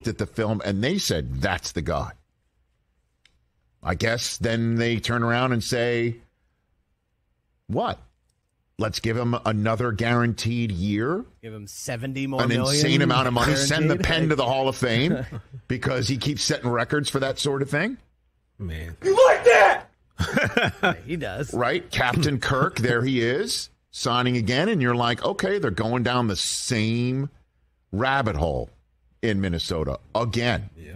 looked at the film and they said, that's the guy. I guess then they turn around and say, what? Let's give him another guaranteed year. Give him 70 more an million. An insane amount of money. Guaranteed. Send the pen to the Hall of Fame because he keeps setting records for that sort of thing. Man. You like that? Yeah, he does. Right? Captain Kirk, there he is, signing again. And you're like, okay, they're going down the same rabbit hole in Minnesota again. Yeah.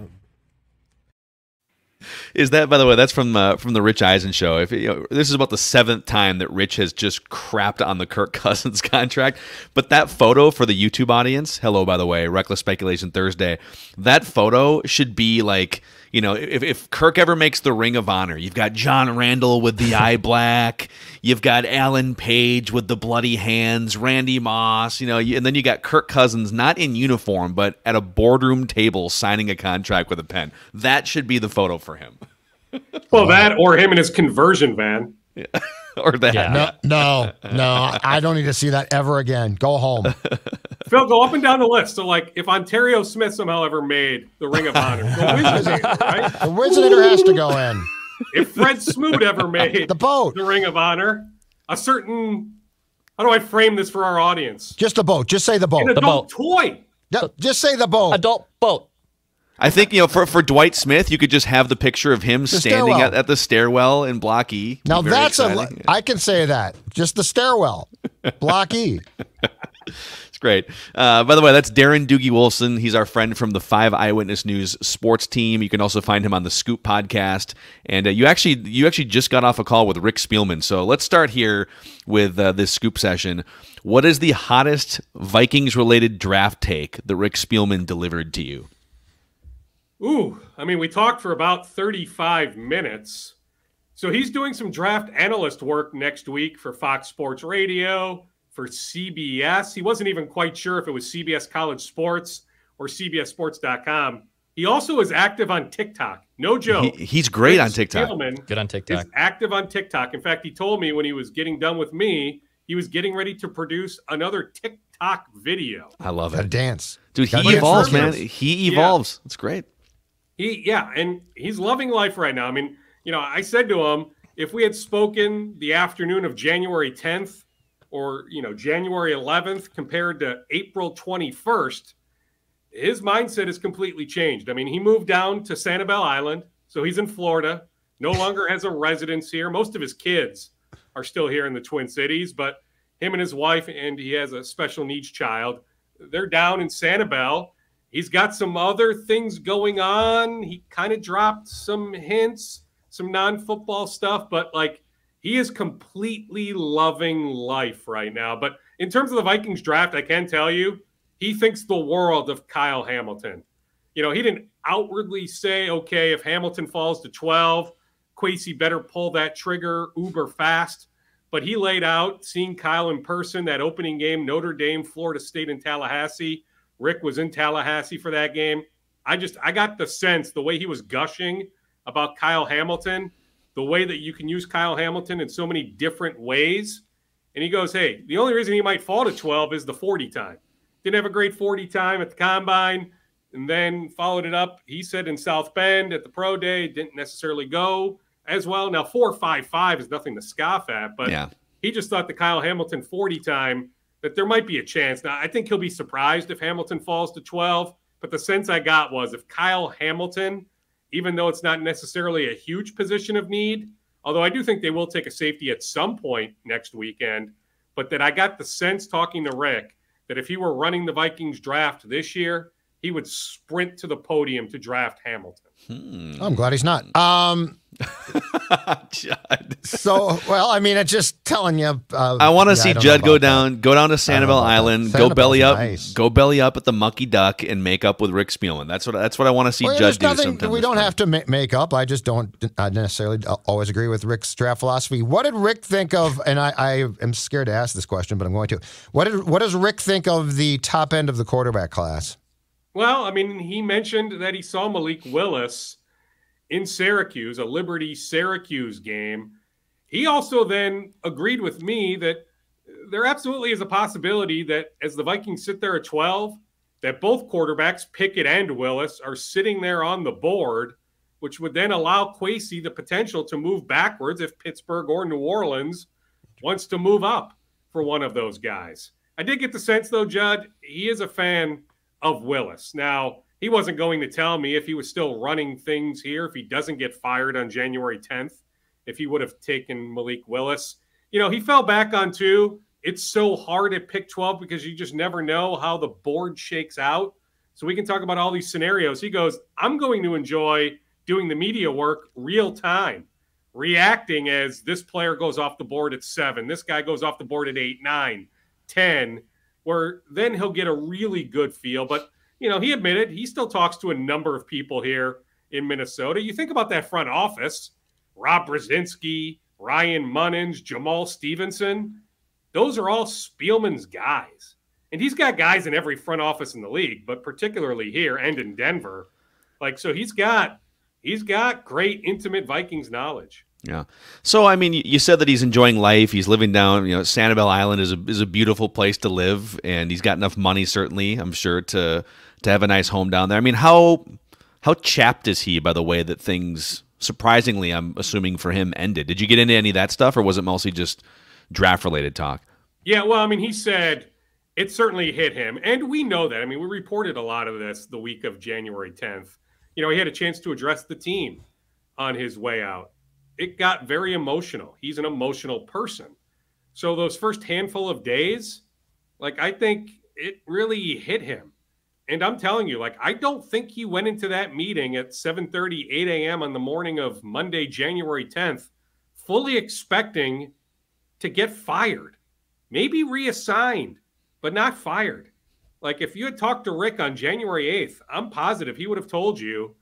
Is that, by the way, that's from the Rich Eisen show. If this is about the 7th time that Rich has just crapped on the Kirk Cousins contract. But that photo for the YouTube audience, hello, by the way, Reckless Speculation Thursday, that photo should be like, if Kirk ever makes the Ring of Honor, you've got John Randall with the eye black, you've got Alan Page with the bloody hands, Randy Moss, and then you got Kirk Cousins not in uniform, but at a boardroom table signing a contract with a pen. That should be the photo for him. Well, that or him in his conversion van. Yeah. Or that. Yeah. No. I don't need to see that ever again. Go home. Phil, go up and down the list. So, like, if Ontario Smith somehow ever made the Ring of Honor, the Wizardator, right? The Wizardator has to go in. If Fred Smoot ever made the Ring of Honor, a certain, how do I frame this for our audience? Just a boat. Just say the boat. An adult toy. Just say the boat. Adult boat. I think, for Dwight Smith, you could just have the picture of him standing at the stairwell in Block E. Now that's I can say that. Just the stairwell. Block E. It's great. By the way, that's Darren Doogie Wolfson. He's our friend from the 5 Eyewitness News sports team. You can also find him on the Scoop podcast. And you actually just got off a call with Rick Spielman. So let's start here with this Scoop session. What is the hottest Vikings-related draft take that Rick Spielman delivered to you? Ooh, I mean, we talked for about 35 minutes. So he's doing some draft analyst work next week for Fox Sports Radio, for CBS. He wasn't even quite sure if it was CBS College Sports or CBSSports.com. He also is active on TikTok. No joke. He's great on TikTok. Good on TikTok. He's active on TikTok. In fact, he told me when he was getting done with me, he was getting ready to produce another TikTok video. I love it. Gotta dance. Dude, he evolves, man. He evolves. It's great. And he's loving life right now. I mean, I said to him, if we had spoken the afternoon of January 10th or, January 11th compared to April 21st, his mindset has completely changed. I mean, he moved down to Sanibel Island, so he's in Florida, no longer has a residence here. Most of his kids are still here in the Twin Cities, but him and his wife, and he has a special needs child, they're down in Sanibel. He's got some other things going on. He kind of dropped some hints, some non-football stuff, but he is completely loving life right now. But in terms of the Vikings draft, I can tell you, he thinks the world of Kyle Hamilton. He didn't outwardly say, okay, if Hamilton falls to 12, Kwesi better pull that trigger uber fast. But he laid out seeing Kyle in person, that opening game, Notre Dame, Florida State in Tallahassee. Rick was in Tallahassee for that game. I got the sense, the way he was gushing about Kyle Hamilton, the way that you can use Kyle Hamilton in so many different ways. And he goes, hey, the only reason he might fall to 12 is the 40 time. Didn't have a great 40 time at the Combine, and then followed it up, he said, in South Bend at the Pro Day. Didn't necessarily go as well. Now, 4.55 is nothing to scoff at, but he just thought the Kyle Hamilton 40 time, that there might be a chance. Now, I think he'll be surprised if Hamilton falls to 12, but the sense I got was if Kyle Hamilton, even though it's not necessarily a huge position of need, although I do think they will take a safety at some point next weekend, but that I got the sense talking to Rick that if he were running the Vikings draft this year, he would sprint to the podium to draft Hamilton. I'm glad he's not. So, well, I mean, it's just telling you. I want to see Judd go down to Sanibel Island, go belly up at the Mucky Duck, and make up with Rick Spielman. That's what I want to see Judd do sometime. We don't have to make up. I just don't necessarily always agree with Rick's draft philosophy. What did Rick think of? And I am scared to ask this question, but I'm going to. What does Rick think of the top end of the quarterback class? Well, I mean, he mentioned that he saw Malik Willis in Syracuse, a Liberty-Syracuse game. He also then agreed with me that there absolutely is a possibility that as the Vikings sit there at 12, that both quarterbacks, Pickett and Willis, are sitting there on the board, which would then allow Kwesi the potential to move backwards if Pittsburgh or New Orleans wants to move up for one of those guys. I did get the sense, though, Judd, he is a fan of Willis. Now, he wasn't going to tell me if he was still running things here, if he doesn't get fired on January 10th, if he would have taken Malik Willis. You know, he fell back on two. It's so hard at pick 12 because you just never know how the board shakes out. So we can talk about all these scenarios. He goes, I'm going to enjoy doing the media work real time, reacting as this player goes off the board at 7, this guy goes off the board at 8, 9, 10, where then he'll get a really good feel. But, you know, he admitted he still talks to a number of people here in Minnesota. You think about that front office, Rob Brzezinski, Ryan Munnins, Jamal Stevenson, those are all Spielman's guys. And he's got guys in every front office in the league, but particularly here and in Denver. Like, so he's got great intimate Vikings knowledge. Yeah. So, I mean, you said that he's enjoying life. He's living down, you know, Sanibel Island is a beautiful place to live, and he's got enough money, certainly, I'm sure, to have a nice home down there. I mean, how chapped is he by the way that things, surprisingly, I'm assuming for him, ended? Did you get into any of that stuff, or was it mostly just draft-related talk? Yeah, well, I mean, he said it certainly hit him, and we know that. I mean, we reported a lot of this the week of January 10th. You know, he had a chance to address the team on his way out. It got very emotional. He's an emotional person. So those first handful of days, like, I think it really hit him. And I'm telling you, like, I don't think he went into that meeting at 7:30, 8 a.m. on the morning of Monday, January 10th, fully expecting to get fired, maybe reassigned, but not fired. Like, if you had talked to Rick on January 8th, I'm positive he would have told you,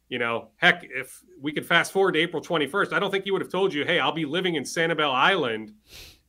you know, heck, if we could fast forward to April 21st, I don't think he would have told you, hey, I'll be living in Sanibel Island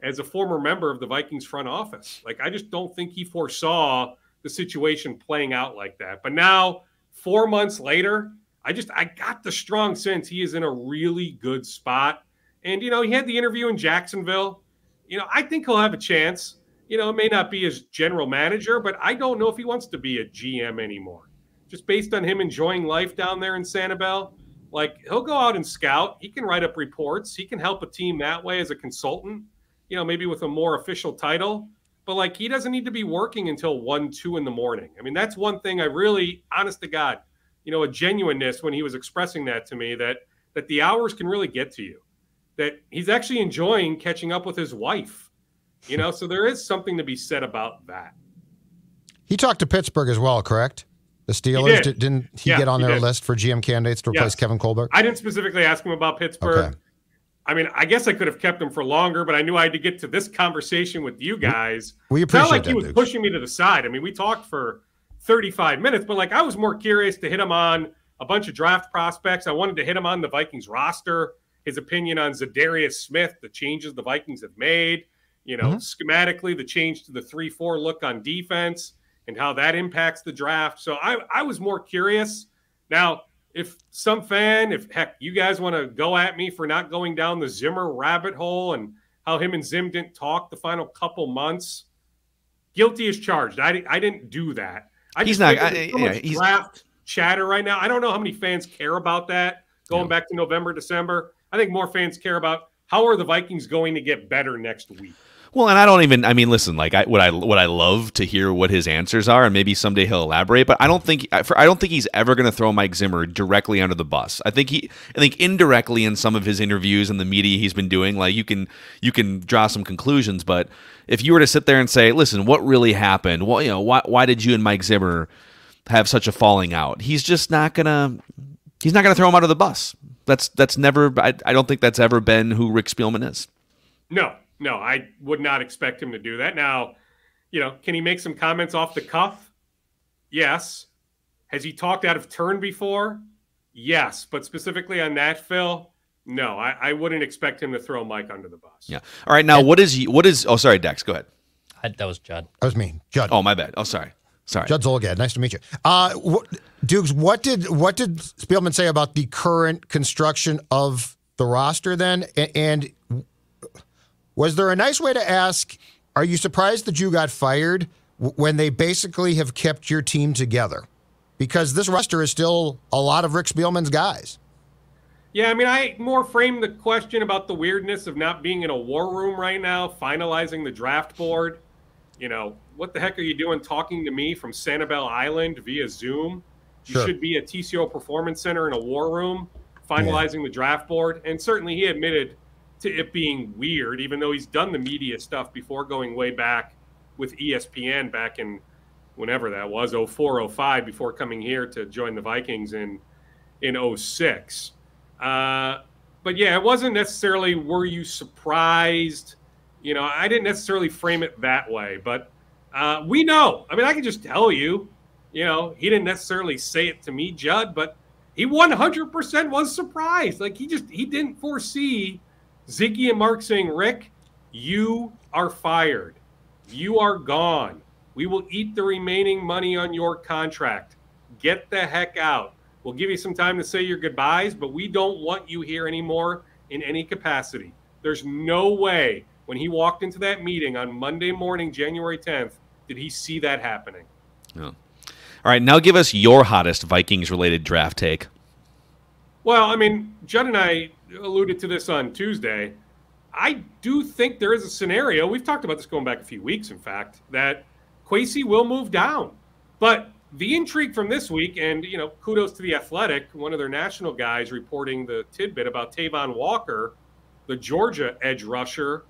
as a former member of the Vikings front office. Like, I just don't think he foresaw the situation playing out like that. But now, 4 months later, I got the strong sense he is in a really good spot. And, you know, he had the interview in Jacksonville. You know, I think he'll have a chance. You know, it may not be as general manager, but I don't know if he wants to be a GM anymore. Just based on him enjoying life down there in Sanibel, like, he'll go out and scout. He can write up reports. He can help a team that way as a consultant, you know, maybe with a more official title. But, like, he doesn't need to be working until 1, 2 in the morning. I mean, that's one thing I really, honest to God, you know, a genuineness when he was expressing that to me, that the hours can really get to you, that he's actually enjoying catching up with his wife. You know, so there is something to be said about that. He talked to Pittsburgh as well, correct? The Steelers, didn't he get on their list for GM candidates to replace Kevin Colbert? I didn't specifically ask him about Pittsburgh. Okay. I mean, I guess I could have kept him for longer, but I knew I had to get to this conversation with you guys. We appreciate it's not like that, he was Dukes. pushing me to the side. I mean, we talked for 35 minutes, but, like, I was more curious to hit him on a bunch of draft prospects. I wanted to hit him on the Vikings roster, his opinion on Zadarius Smith, the changes the Vikings have made, you know, schematically, the change to the 3-4 look on defense and how that impacts the draft. So I was more curious. Now, if some fan, if heck, you guys want to go at me for not going down the Zimmer rabbit hole and how him and Zim didn't talk the final couple months, guilty as charged. I didn't do that. He's draft chatter right now. I don't know how many fans care about that going back to November, December. I think more fans care about how are the Vikings going to get better next week. Well, and I mean, listen, like, would I love to hear what his answers are, and maybe someday he'll elaborate. But I don't think he's ever going to throw Mike Zimmer directly under the bus. I think indirectly in some of his interviews and the media he's been doing, like, you can draw some conclusions. But if you were to sit there and say, listen, what really happened? Well, you know, why did you and Mike Zimmer have such a falling out? He's just not gonna throw him under the bus. That's never. I don't think that's ever been who Rick Spielman is. No, I would not expect him to do that. Now, you know, can he make some comments off the cuff? Yes. Has he talked out of turn before? Yes. But specifically on that, Phil, no, I wouldn't expect him to throw Mike under the bus. Yeah. All right. Now, what is? Oh, sorry, Dex. Go ahead. That was Judd. That was me, Judd. Oh, my bad. Oh, sorry. Judd Zolgad. Nice to meet you. Dukes, what did Spielman say about the current construction of the roster then? And was there a nice way to ask, are you surprised that you got fired? when they basically have kept your team together? Because this roster is still a lot of Rick Spielman's guys. Yeah, I mean, I more framed the question about the weirdness of not being in a war room right now, finalizing the draft board. You know, what the heck are you doing talking to me from Sanibel Island via Zoom? You Sure. should be at TCO Performance Center in a war room finalizing the draft board. And certainly he admitted to it being weird, even though he's done the media stuff before, going way back with ESPN back in whenever that was, 04, 05, before coming here to join the Vikings in 06. But yeah, it wasn't necessarily, were you surprised? You know, I didn't necessarily frame it that way, but we know. I mean, I can just tell you, you know, he didn't necessarily say it to me, Judd, but he 100% was surprised. Like, he didn't foresee Ziggy and Mark saying, Rick, you are fired. You are gone. We will eat the remaining money on your contract. Get the heck out. We'll give you some time to say your goodbyes, but we don't want you here anymore in any capacity. There's no way when he walked into that meeting on Monday morning, January 10th, did he see that happening. Yeah. All right, now give us your hottest Vikings-related draft take. Well, I mean, Judd and I alluded to this on Tuesday. I do think there is a scenario, we've talked about this going back a few weeks, in fact, that Kwesi will move down. But the intrigue from this week, and, you know, kudos to The Athletic, one of their national guys reporting the tidbit about Tavon Walker, the Georgia edge rusher,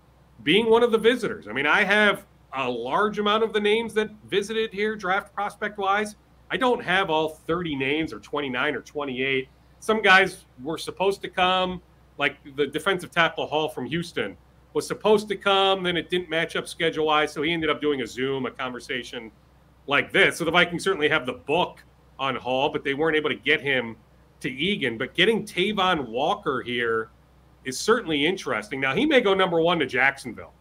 being one of the visitors. I mean, I have a large amount of the names that visited here draft prospect-wise. I don't have all 30 names or 29 or 28. Some guys were supposed to come, like the defensive tackle Hall from Houston was supposed to come, then it didn't match up schedule-wise, so he ended up doing a Zoom, a conversation like this. So the Vikings certainly have the book on Hall, but they weren't able to get him to Egan. But getting Tavon Walker here is certainly interesting. Now, he may go number 1 to Jacksonville,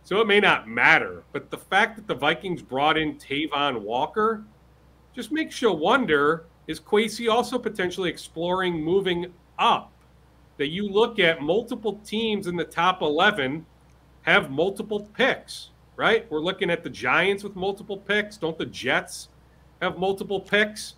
so it may not matter. But the fact that the Vikings brought in Tavon Walker just makes you wonder, is Kwesi also potentially exploring moving up? That you look at multiple teams in the top 11 have multiple picks, right? We're looking at the Giants with multiple picks. Don't the Jets have multiple picks?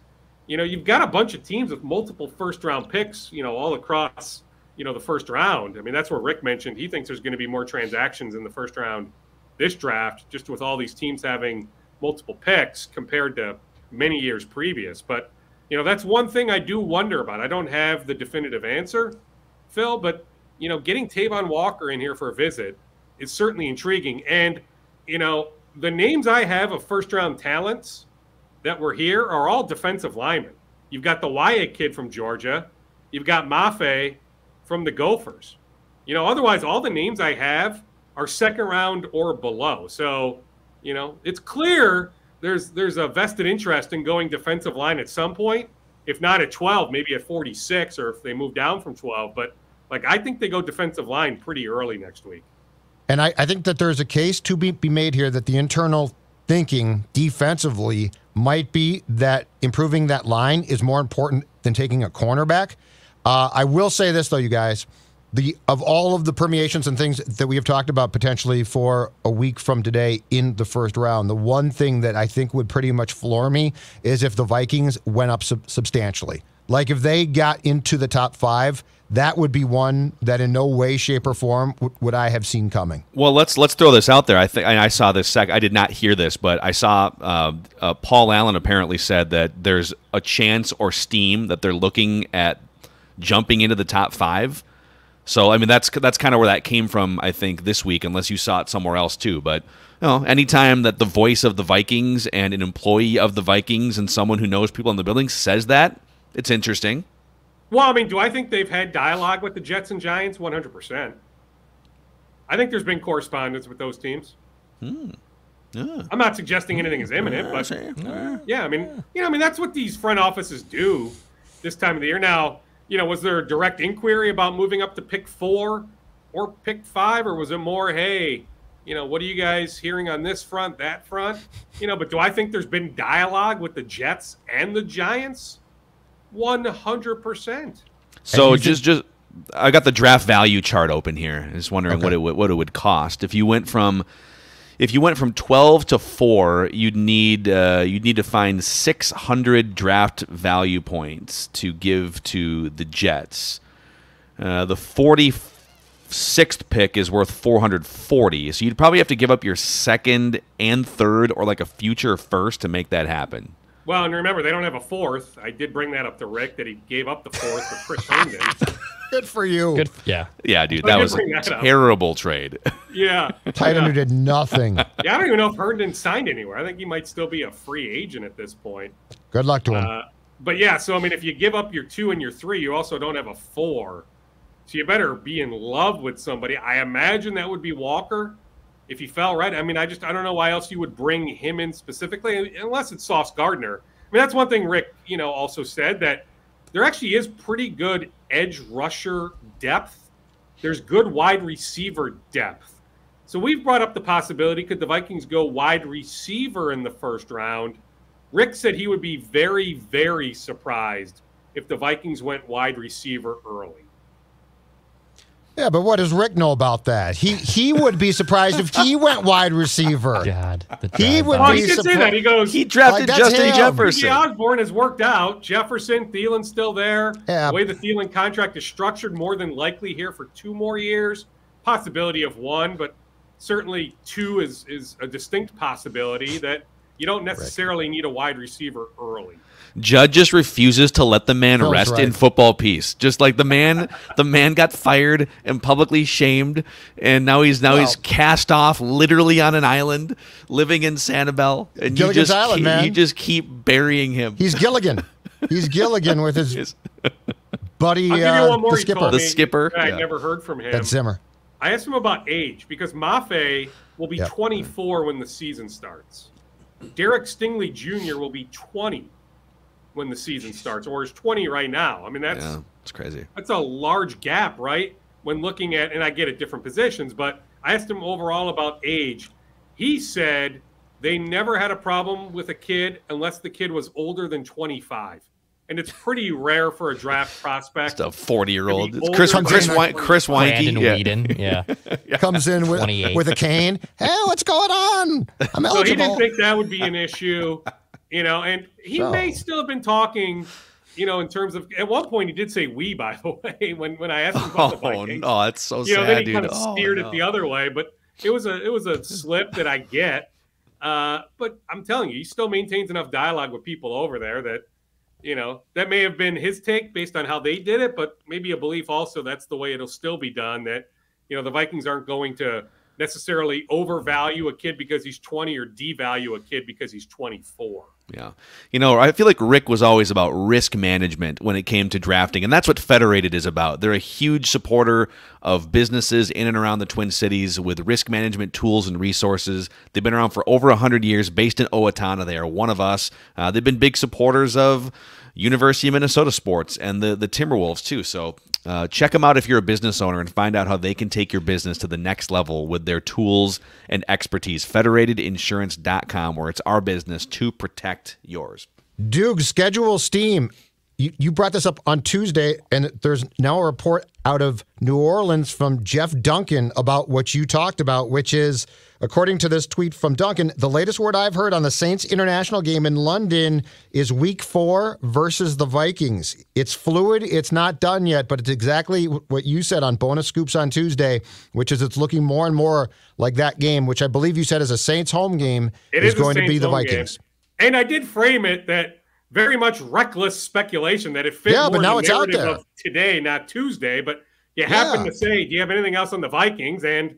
You know, you've got a bunch of teams with multiple first-round picks, you know, all across, you know, the first round. I mean, that's where Rick mentioned he thinks there's going to be more transactions in the first round this draft, just with all these teams having multiple picks compared to many years previous. But, you know, that's one thing I do wonder about. I don't have the definitive answer, Phil, but, you know, getting Tavon Walker in here for a visit is certainly intriguing. And, you know, the names I have of first-round talents that were here are all defensive linemen. You've got the Wyatt kid from Georgia. You've got Mafe from the Gophers. You know, otherwise, all the names I have are second round or below. So, you know, it's clear there's a vested interest in going defensive line at some point. If not at 12, maybe at 46, or if they move down from 12. But, like, I think they go defensive line pretty early next week. And I think that there's a case to be made here that the internal thinking defensively might be that improving that line is more important than taking a cornerback. I will say this, though, you guys. Of all of the permeations and things that we have talked about potentially for a week from today in the first round, the one thing that I think would pretty much floor me is if the Vikings went up substantially. Like if they got into the top 5, that would be one that in no way, shape, or form would I have seen coming. Well, let's throw this out there. I saw this. I did not hear this, but I saw Paul Allen apparently said that there's a chance or steam that they're looking at jumping into the top 5. So, I mean, that's kind of where that came from, I think, this week, unless you saw it somewhere else too. But, you know, anytime that the voice of the Vikings and an employee of the Vikings and someone who knows people in the building says that, it's interesting. Well, I mean, do I think they've had dialogue with the Jets and Giants? 100%. I think there's been correspondence with those teams. Yeah. I'm not suggesting anything is imminent, but yeah, I mean, you know, I mean, that's what these front offices do this time of the year. Now, you know, was there a direct inquiry about moving up to pick 4 or pick 5, or was it more, hey, you know, what are you guys hearing on this front, that front? You know, but do I think there's been dialogue with the Jets and the Giants? 100%. So just I got the draft value chart open here. I'm just wondering what it would cost if you went from, if you went from 12 to 4, you'd need to find 600 draft value points to give to the Jets. The 46th pick is worth 440, so you'd probably have to give up your second and third, or like a future first, to make that happen. Well, and remember, they don't have a fourth. I did bring that up to Rick, that he gave up the fourth for Chris Herndon. Good for you. Good. Yeah. Yeah, dude, that was a terrible trade. Yeah. Tight end who did nothing. Yeah, I don't even know if Herndon signed anywhere. I think he might still be a free agent at this point. Good luck to him. But yeah, so I mean, if you give up your 2 and your 3, you also don't have a 4. So you better be in love with somebody. I imagine that would be Walker if he fell right. I mean, I don't know why else you would bring him in specifically, unless it's Sauce Gardner. I mean, that's one thing Rick, also said, that there actually is pretty good edge rusher depth. There's good wide receiver depth. So we've brought up the possibility, could the Vikings go wide receiver in the first round? Rick said he would be very, very surprised if the Vikings went wide receiver early. Yeah, but what does Rick know about that? He would be surprised if he went wide receiver. God, he would Well, be he did say surprised. that. He goes, He drafted Like, that's Justin him. Jefferson. T. Osborne has worked out. Jefferson, Thielen's still there. Yeah. The way the Thielen contract is structured, more than likely here for 2 more years. Possibility of 1, but certainly 2 is a distinct possibility that you don't necessarily need a wide receiver early. Judd just refuses to let the man Phil's rest right. in football peace. Just like the man got fired and publicly shamed, and now he's cast off literally on an island, living in Sanibel. And Gilligan's Island, man. you just keep burying him. He's Gilligan. He's Gilligan with his buddy, I'll give you one more. the He skipper. told The me. skipper? I Yeah. never heard from him. That's Zimmer. I asked him about age because Mafe will be 24 when the season starts. Derek Stingley Jr. will be 20 when the season starts, or is 20 right now. I mean, It's crazy. that's a large gap, right? When looking at, and I get at different positions, but I asked him overall about age. He said they never had a problem with a kid unless the kid was older than 25. And it's pretty rare for a draft prospect. It's a 40-year-old. Maybe It's Chris older than Chris Brandon Weinke. Yeah. Whedon. Yeah. Comes in 28. with a cane. Hey, what's going on? I'm So he eligible. didn't think that would be an issue, and he may still have been talking, in terms of, at one point he did say we, by the way, when I asked him about the Vikings. no, that's so sad, Then he dude. kind of steered it the other way, but it was a slip that I get. But I'm telling you, he still maintains enough dialogue with people over there that, that may have been his take based on how they did it, but maybe a belief also that's the way it'll still be done, that, the Vikings aren't going to necessarily overvalue a kid because he's 20 or devalue a kid because he's 24. Yeah. I feel like Rick was always about risk management when it came to drafting, and that's what Federated is about. They're a huge supporter of businesses in and around the Twin Cities with risk management tools and resources. They've been around for over 100 years, based in Owatonna. They are one of us. They've been big supporters of University of Minnesota sports and the Timberwolves too. So check them out if you're a business owner and find out how they can take your business to the next level with their tools and expertise. Federatedinsurance.com, where it's our business to protect yours. Doug, schedule steam. You brought this up on Tuesday, and there's now a report out of New Orleans from Jeff Duncan about what you talked about, which is, according to this tweet from Duncan, the latest word I've heard on the Saints international game in London is week 4 versus the Vikings. It's fluid. It's not done yet, but it's exactly what you said on Bonus Scoops on Tuesday, which is it's looking more and more like that game, which I believe you said is a Saints home game, is going to be the Vikings. Game. And I did frame it that very much reckless speculation that it fit more but now the it's out narrative there. of today, not Tuesday. But you happen to say, do you have anything else on the Vikings? And,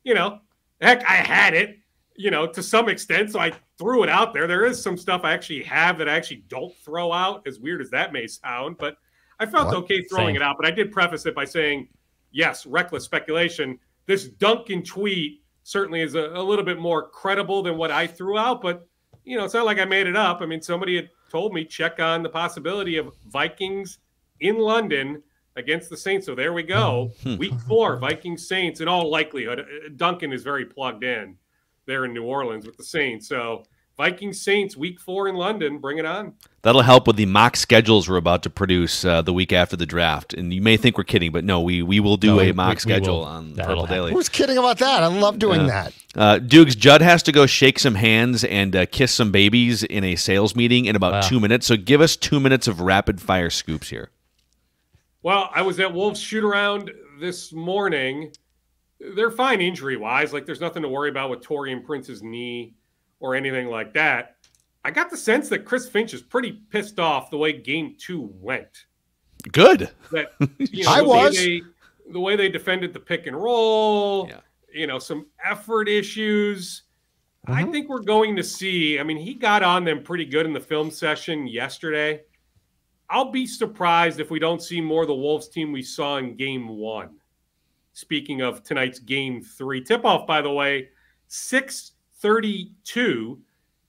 heck, I had it, to some extent. So I threw it out there. There is some stuff I actually have that I actually don't throw out, as weird as that may sound. But I felt okay throwing it out. But I did preface it by saying, yes, reckless speculation. This Duncan tweet certainly is a little bit more credible than what I threw out. But, it's not like I made it up. I mean, somebody had told me check on the possibility of Vikings in London against the Saints. So there we go. Week 4, Vikings Saints in all likelihood. Duncan is very plugged in there in New Orleans with the Saints. So Vikings Saints week 4 in London. Bring it on. That'll help with the mock schedules we're about to produce the week after the draft. And you may think we're kidding, but no, we will do a mock schedule on Purple Daily. Who's kidding about that? I love doing that. Dukes, Judd has to go shake some hands and kiss some babies in a sales meeting in about 2 minutes. So give us 2 minutes of rapid fire scoops here. Well, I was at Wolves shoot around this morning. They're fine injury-wise. Like, there's nothing to worry about with Torian Prince's knee or anything like that. I got the sense that Chris Finch is pretty pissed off the way Game 2 went. Good. That The way they defended the pick and roll, some effort issues. I think we're going to see. I mean, he got on them pretty good in the film session yesterday. I'll be surprised if we don't see more of the Wolves team we saw in Game 1. Speaking of tonight's Game 3. Tip-off, by the way, 6:32.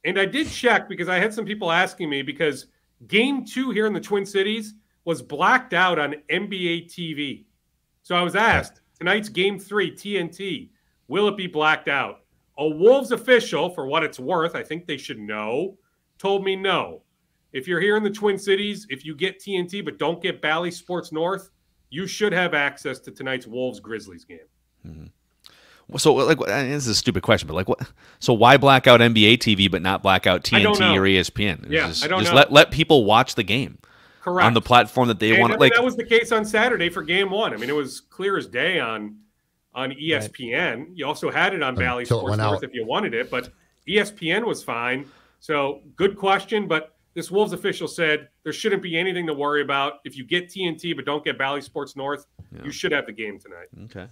And I did check because I had some people asking me because Game 2 here in the Twin Cities was blacked out on NBA TV. So I was asked, tonight's Game 3, TNT, will it be blacked out? A Wolves official, for what it's worth, I think they should know, told me no. If you're here in the Twin Cities, if you get TNT but don't get Bally Sports North, you should have access to tonight's Wolves-Grizzlies game. So, like, this is a stupid question, but like, what? So, why black out NBA TV but not black out TNT or ESPN? I don't know. Let people watch the game. Correct. On the platform that they want. Like, that was the case on Saturday for Game 1. I mean, it was clear as day on ESPN. Right. You also had it on Bally Sports North if you wanted it, but ESPN was fine. So, good question, but this Wolves official said there shouldn't be anything to worry about. If you get TNT but don't get Bally Sports North, you should have the game tonight. Okay.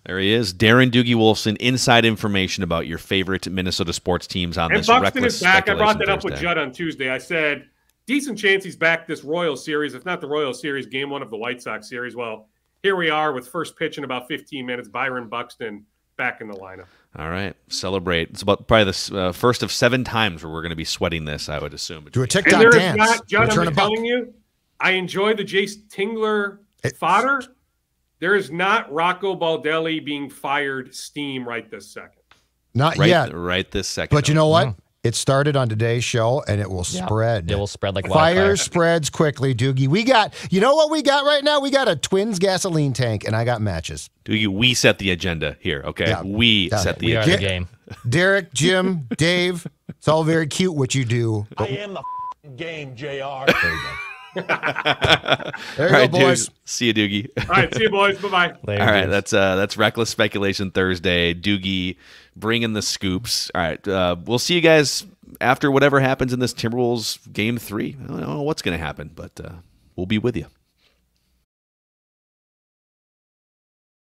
There he is. Darren Doogie Wolfson, inside information about your favorite Minnesota sports teams on this Buxton Reckless is back. I brought that Thursday. up with Judd on Tuesday. I said, decent chance he's back this Royals series, if not the Royals series, Game 1 of the White Sox series. Well, here we are with first pitch in about 15 minutes. Byron Buxton back in the lineup. All right. Celebrate. It's about probably the first of 7 times where we're going to be sweating this, I would assume. Do a TikTok dance. Judd, I'm telling you, I enjoy the Jace Tingler fodder. There is not Rocco Baldelli being fired steam right this second. Not yet. Right this second. But you know what? It started on today's show, and it will spread. It will spread like wildfire. Fire spreads quickly, Doogie. You know what we got right now? We got a Twins gasoline tank, and I got matches. Doogie, we set the agenda here, okay? Yeah. We set the agenda. agenda. The game. Derek, Jim, Dave, it's all very cute what you do. I am the game, JR. There you go. There you All right, go, boys. dude. See you, Doogie. All right, see you, boys. Bye-bye. Later, All right, dudes. that's Reckless Speculation Thursday. Doogie bringing the scoops. All right, we'll see you guys after whatever happens in this Timberwolves Game 3. I don't know what's going to happen, but we'll be with you.